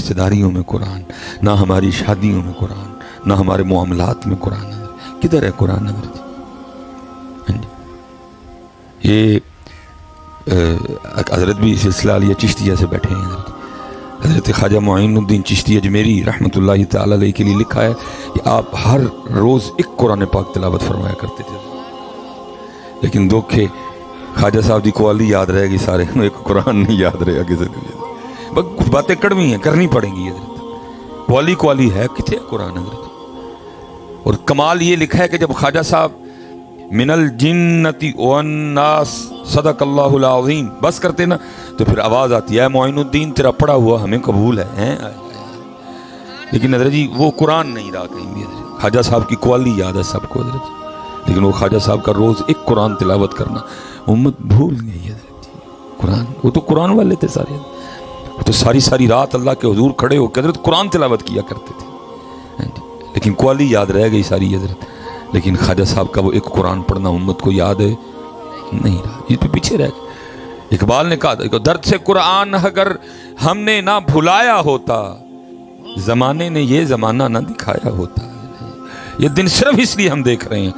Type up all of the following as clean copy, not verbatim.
رشتہ داریوں میں قرآن، نہ ہماری شادیوں میں قرآن، نہ ہمارے معاملات میں قرآن. کدھر ہے قرآن حضرت؟ یہ حضرت بھی سلسلہ علیہ چشتیہ سے بیٹھے ہیں. حضرت خواجہ معین الدین چشتی اجمیری رحمۃ اللہ تعالی علیہ کے لیے لکھا ہے کہ آپ ہر روز ایک قرآن پاک تلاوت فرمایا کرتے تھے. لیکن دکھے خواجہ صاحب دی قوالی یاد رہے گی سارے، ایک قرآن نہیں یاد رہے گا کسی کو. بس باتیں کڑوی ہیں، کرنی پڑیں گی. حضرت قوالی ہے، کتنے قرآن حضرت. اور کمال یہ لکھا ہے کہ جب خواجہ صاحب من الجنتی والناس صدق اللہ العظیم بس کرتے نا تو پھر آواز آتی ہے معین الدین تیرا پڑھا ہوا ہمیں قبول ہے. لیکن حضرت جی وہ قرآن نہیں رہا کہیں بھی. حضرت خواجہ صاحب کی قوالی یاد ہے سب کو حضرت جی، لیکن وہ خواجہ صاحب کا روز ایک قرآن تلاوت کرنا امت بھول گئی حضرت جی. قرآن وہ تو قرآن والے تھے سارے، وہ تو ساری رات اللہ کے حضور کھڑے ہو کے حضرت قرآن تلاوت کیا کرتے تھے. لیکن قوالی یاد رہ گئی ساری حضرت. لیکن خواجہ صاحب کا وہ ایک قرآن پڑھنا امت کو یاد ہے نہیں رہا، یہ تو پیچھے رہ گئے. اقبال نے کہا درد سے قرآن اگر ہم نے نہ بھلایا ہوتا، زمانے نے یہ زمانہ نہ دکھایا ہوتا. یہ دن صرف اس لیے ہم دیکھ رہے ہیں،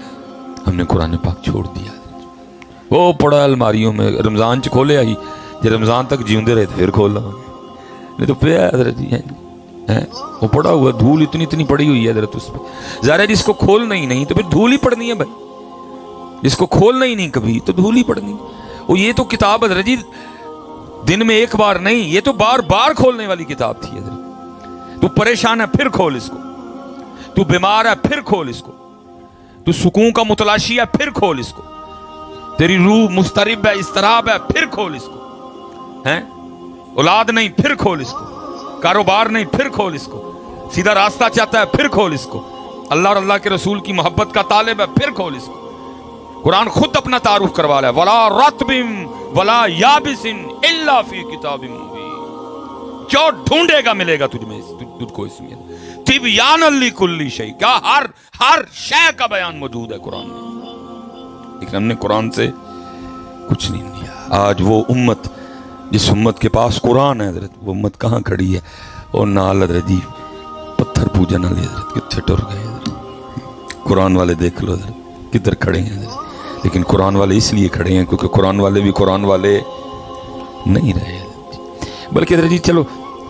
ہم نے قرآن پاک چھوڑ دیا. وہ پڑا الماریوں میں، رمضان چ کھولے آئی جب رمضان تک جیوندے رہے پھر کھولا نہیں تو پیا حضرت جی. وہ پڑا ہوا دھول اتنی پڑی ہوئی ہے حضرت اس پہ. ظاہر ہے جس کو کھولنا ہی نہیں تو پھر دھول ہی پڑنی ہے بھائی. جس کو کھولنا ہی نہیں کبھی تو دھول ہی پڑنی. وہ یہ تو کتاب حضرت جی دن میں ایک بار نہیں، یہ تو بار بار کھولنے والی کتاب تھی حضرت. تو پریشان ہے پھر کھول اس کو، تو بیمار ہے پھر کھول اس کو، تو سکون کا متلاشی ہے پھر کھول اس کو، تیری روح مضطرب ہے اضطراب ہے پھر کھول اس کو، ہیں اولاد نہیں پھر کھول اس کو، کاروبار نہیں پھر کھول اس کو، سیدھا راستہ چاہتا ہے پھر کھول اس کو، اللہ اور اللہ کے رسول کی محبت کا طالب ہے پھر کھول اس کو. قرآن خود اپنا تعارف کروا رہا ہے ولا رطب ولا یابس الا فی کتاب مبین. جو ڈھونڈے گا ملے گا تجھ کو اس میں. تبیان لکل شیء، کیا ہر شے کا بیان موجود ہے قرآن میں. لیکن ہم نے قرآن سے کچھ نہیں لیا. آج وہ امت جس امت کے پاس قرآن ہے حضرت، وہ امت کہاں کھڑی ہے؟ اور نال حضرت جی پتھر پوجن والے حضرت کتنے ٹر گئے حضرت. قرآن والے دیکھ لو حضرت کدھر کھڑے ہیں حضرت. لیکن قرآن والے اس لیے کھڑے ہیں کیونکہ قرآن والے بھی قرآن والے نہیں رہے حضرت جی. بلکہ حضرت جی چلو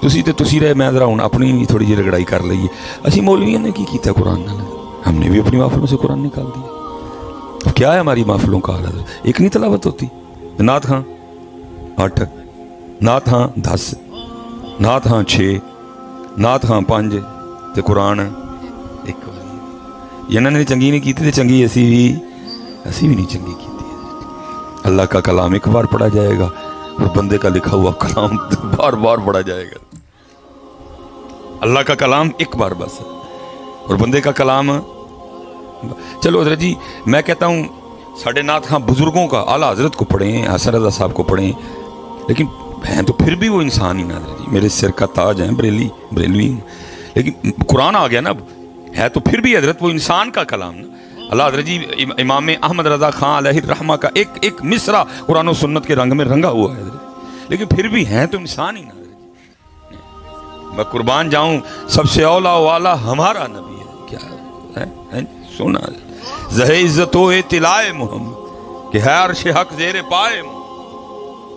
تسی رہے، میں ذرا ہوں اپنی بھی تھوڑی جی رگڑائی کر لئیے. اسی مولویوں نے کی کیتا قرآن نال، ہم نے بھی اپنی محفلوں سے قرآن نکال دیا. کیا ہے ہماری محفلوں کا حال حضرت؟ ایک نہیں تلاوت ہوتی. نعت خاں 8، نعت خاں 10، نعت خاں 6، نعت خاں 5 تے قرآن ایک. انہوں نے چنگی نہیں کیتی تے چنگی اسی بھی نہیں چنگی کیتی. اللہ کا کلام ایک بار پڑھا جائے گا اور بندے کا لکھا ہوا کلام بار بار پڑھا جائے گا. اللہ کا کلام ایک بار بس اور بندے کا کلام. چلو حضرت جی میں کہتا ہوں ساڑھے نعت خاں بزرگوں کا اعلیٰ حضرت کو پڑھیں، حسن رضا صاحب کو پڑھیں، لیکن ہیں تو پھر بھی وہ انسان ہی نہ حضرت جی. میرے سر کا تاج ہیں، بریلوی ہوں، لیکن قرآن آ گیا نا ہے تو پھر بھی حضرت وہ انسان کا کلام نا. اللہ حضرت جی امام احمد رضا خان علیہ الرحمہ کا ایک مصرع قرآن و سنت کے رنگ میں رنگا ہوا ہے حضرت، لیکن پھر بھی ہیں تو انسان ہی نا حضرت. میں قربان جاؤں سب سے اولا والا ہمارا نبی ہے. کیا ہے سونا زہ عزت و اطلاع محمد کہ ہے عرش حق زیر پائے.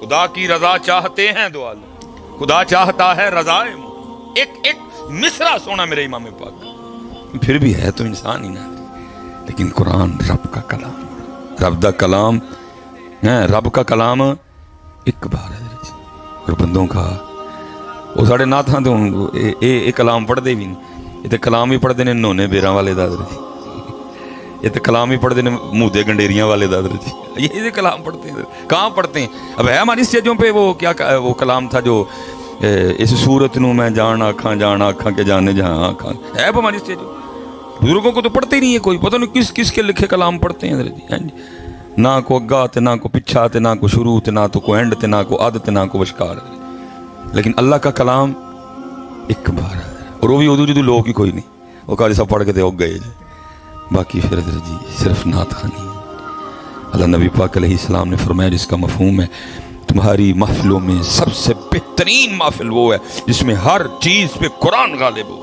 خدا کی رضا چاہتے ہیں دو عالم، خدا چاہتا ہے رضا. ایک مصرع سونا میرے امام پاک، پھر بھی ہے تو انسان ہی نہ. لیکن قرآن رب کا کلام، رب دا کلام ہے، رب کا کلام ایک بار ہے اور بندوں کا. وہ ساڑھے نعت ہاں تو یہ کلام پڑھ دے بھی نہیں، یہ تو کلام ہی پڑھ دے نے نونے بیراں والے دا حضرت جی. یہ تو کلام ہی پڑھتے ہیں مودے گنڈیریاں والے دا حضرت جی. یہ کلام پڑھتے ہیں کہاں پڑھتے ہیں؟ اب ہے ہماری اسٹیجوں پہ وہ کیا وہ کلام تھا جو اس صورت نو میں جان آکھاں کہ جانے جہاں آکھاں، ہے ہماری اسٹیجوں. بزرگوں کو تو پڑھتے ہی نہیں ہے کوئی، پتہ نہیں کس کے لکھے کلام پڑھتے ہیں حضرت جی. نہ کو اگا تے نہ کو پچھا تے نہ کو شروع تے نہ تو کو اینڈ تے نہ کو عد تے نہ کو وشکار. لیکن اللہ کا کلام ایک بار ہے اور وہ بھی ادو جدو لوگ ہی کوئی نہیں، وہ قاری صاحب پڑھ کے تے اگ گئے جی. باقی پھر حضرت جی صرف نعت خوانی. اللہ نبی پاک علیہ السلام نے فرمایا جس کا مفہوم ہے تمہاری محفلوں میں سب سے بہتر بہترین محفل وہ ہے جس میں ہر چیز پہ قرآن غالب ہو.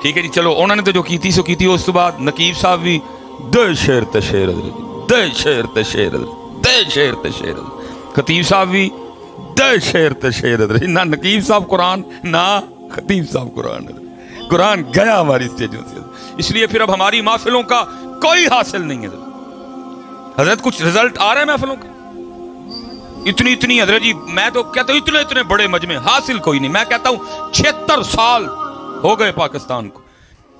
ٹھیک ہے جی, چلو انہوں نے تو جو کیتی سو کیتی. اس تو بعد نقیب صاحب بھی دے شیر تے شیر دے شیر تے شیر دے شیر تے شیر. خطیب صاحب بھی دے شیر تے شیر. نہ نقیب صاحب قرآن نہ خطیب صاحب قرآن. قرآن گیا ہماری اسٹیجوں سے, اس لیے پھر اب ہماری محفلوں کا کوئی حاصل نہیں ہے. حضرت کچھ رزلٹ آ رہے ہیں محفلوں کے اتنی حضرت جی, میں تو کہتا ہوں اتنے بڑے مجمع حاصل کوئی نہیں. میں کہتا ہوں 76 سال ہو گئے پاکستان کو,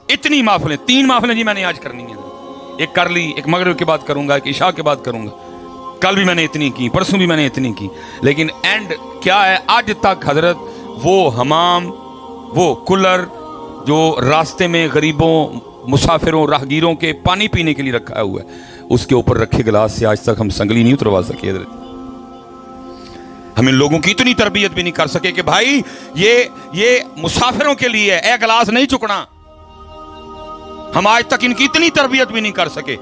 اتنی محفلیں 3 محفلیں جی میں نے آج کرنی ہیں. ایک کر لی, ایک مغرب کے بعد کروں گا, ایک عشاء کے بعد کروں گا. کل بھی میں نے اتنی کی, پرسوں بھی میں نے اتنی کی. لیکن اینڈ کیا ہے, آج تک حضرت وہ حمام, وہ کولر جو راستے میں غریبوں, مسافروں, راہگیروں کے پانی پینے کے لیے رکھا ہوا ہے, اس کے اوپر رکھے گلاس سے آج تک ہم سنگلی نہیں اتروا سکے. ہم ان لوگوں کی اتنی تربیت بھی نہیں کر سکے کہ بھائی یہ مسافروں کے لیے اے گلاس نہیں چکنا. ہم آج تک ان کی اتنی تربیت بھی نہیں کر سکے.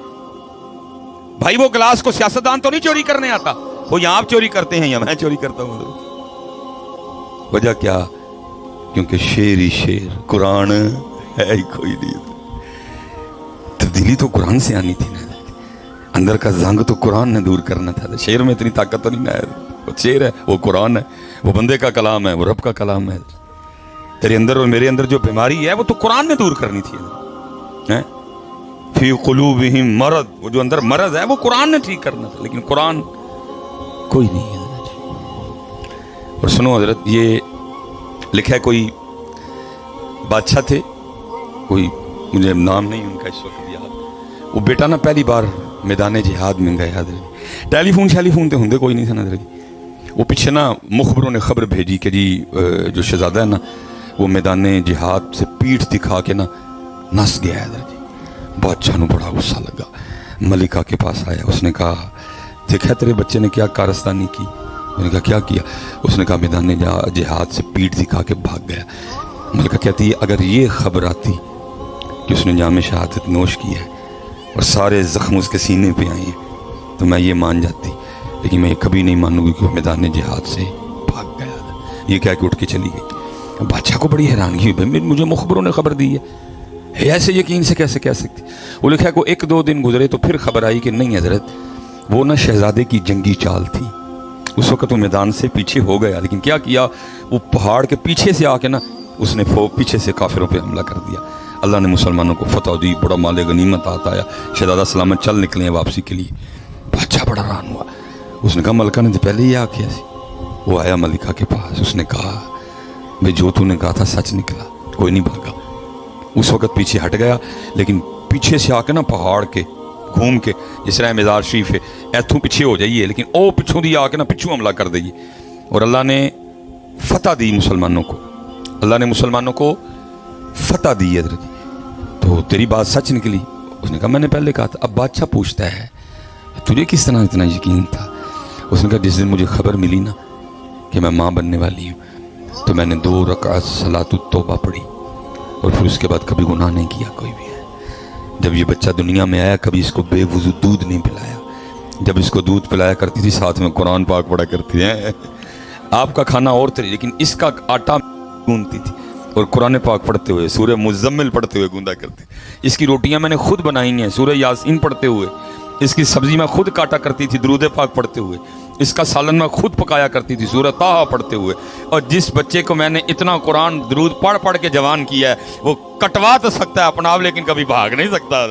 بھائی وہ گلاس کو سیاستدان تو نہیں چوری کرنے آتا, وہ یہاں آپ چوری کرتے ہیں یا میں چوری کرتا ہوں. وجہ کیا, کیونکہ شیر ہی شیر, قرآن ہے ہی کوئی نہیں. تبدیلی تو قرآن سے آنی تھی نا, اندر کا زنگ تو قرآن نے دور کرنا تھا. شیر میں اتنی طاقت تو نہیں نا ہے. وہ شیر ہے, وہ قرآن ہے, وہ بندے کا کلام ہے, وہ رب کا کلام ہے. تیرے اندر اور میرے اندر جو بیماری ہے وہ تو قرآن نے دور کرنی تھی. فی قلوبہم مرض, وہ جو اندر مرض ہے وہ قرآن نے ٹھیک کرنا تھا, لیکن قرآن کوئی نہیں ہے. اور سنو حضرت, یہ لکھا ہے کوئی بادشاہ تھے, کوئی مجھے نام نہیں ان کا اس وقت یاد. وہ بیٹا نا پہلی بار میدان جہاد میں گئے. حضرت ٹیلی فون تے ہوندے کوئی نہیں تھا حضرت. وہ پیچھے نا مخبروں نے خبر بھیجی کہ جی جو شہزادہ ہے نا وہ میدان جہاد سے پیٹھ دکھا کے نا نس گیا ہے حضرت. بادشاہ نو بڑا غصہ لگا, ملکہ کے پاس آیا. اس نے کہا دیکھا تیرے بچے نے کیا کارستانی کی. میں نے کہا کیا. اس نے کہا میدان جہاد سے پیٹھ دکھا کے بھاگ گیا. ملکہ کہتی ہے اگر یہ خبر آتی کہ اس نے جام شہادت نوش کی ہے اور سارے زخم اس کے سینے پہ آئے ہیں تو میں یہ مان جاتی, لیکن میں یہ کبھی نہیں مانوں گی کہ وہ میدان جہاد سے بھاگ گیا. یہ کہہ کے اٹھ کے چلی گئی. بادشاہ کو بڑی حیرانگی ہوئی, مجھے مخبروں نے خبر دی ہے, ایسے یقین سے کیسے کہہ سکتی. وہ لکھا ہے کہ 1-2 دن گزرے تو پھر خبر آئی کہ نہیں حضرت, وہ نا شہزادے کی جنگی چال تھی. اس وقت وہ میدان سے پیچھے ہو گیا, لیکن کیا وہ پہاڑ کے پیچھے سے آ کے نا اس نے پیچھے سے کافروں پہ حملہ کر دیا. اللہ نے مسلمانوں کو فتح دی, بڑا مال غنیمت آیا, شہزادہ سلامت چل نکلے ہیں واپسی کے لیے. بادشاہ بڑا حیران ہوا. اس نے کہا ملکہ نے تو پہلے ہی آکھیا سی. وہ آیا ملکہ کے پاس, اس نے کہا بھئی جو تو نے کہا تھا سچ نکلا, کوئی نہیں بھاگا. اس وقت پیچھے ہٹ گیا, لیکن پیچھے سے آ کے نا پہاڑ کے گھوم کے, جس طرح مزار شریف ہے ایتھوں پیچھے ہو جائیے, لیکن او پچھوں دی آ کے نا پچھوں حملہ کر دئیے. اور اللہ نے فتح دی مسلمانوں کو, اللہ نے مسلمانوں کو فتح دی حضرت. تو تیری بات سچ نکلی. اس نے کہا میں نے پہلے کہا تھا. اب بادشاہ پوچھتا ہے تجھے کس طرح اتنا یقین تھا. اس نے کہا جس دن مجھے خبر ملی نا کہ میں ماں بننے والی ہوں تو میں نے 2 رکعت صلاۃ التوبہ پڑھی, اور پھر اس کے بعد کبھی گناہ نہیں کیا کوئی بھی ہے. جب یہ بچہ دنیا میں آیا کبھی اس کو بے وضو دودھ نہیں پلایا. جب اس کو دودھ پلایا کرتی تھی ساتھ میں قرآن پاک پڑھا کرتی ہیں. آپ کا کھانا اور طریقے, لیکن اس کا آٹا گوندتی تھی اور قرآن پاک پڑھتے ہوئے, سورہ مزمل پڑھتے ہوئے گوندا کرتے. اس کی روٹیاں میں نے خود بنائی ہیں سورہ یاسین پڑھتے ہوئے. اس کی سبزی میں خود کاٹا کرتی تھی درود پاک پڑھتے ہوئے. اس کا سالن میں خود پکایا کرتی تھی سورہ طٰہٰ پڑھتے ہوئے. اور جس بچے کو میں نے اتنا قرآن درود پڑھ کے جوان کیا ہے وہ کٹوا تو سکتا ہے اپنا آپ, لیکن کبھی بھاگ نہیں سکتا.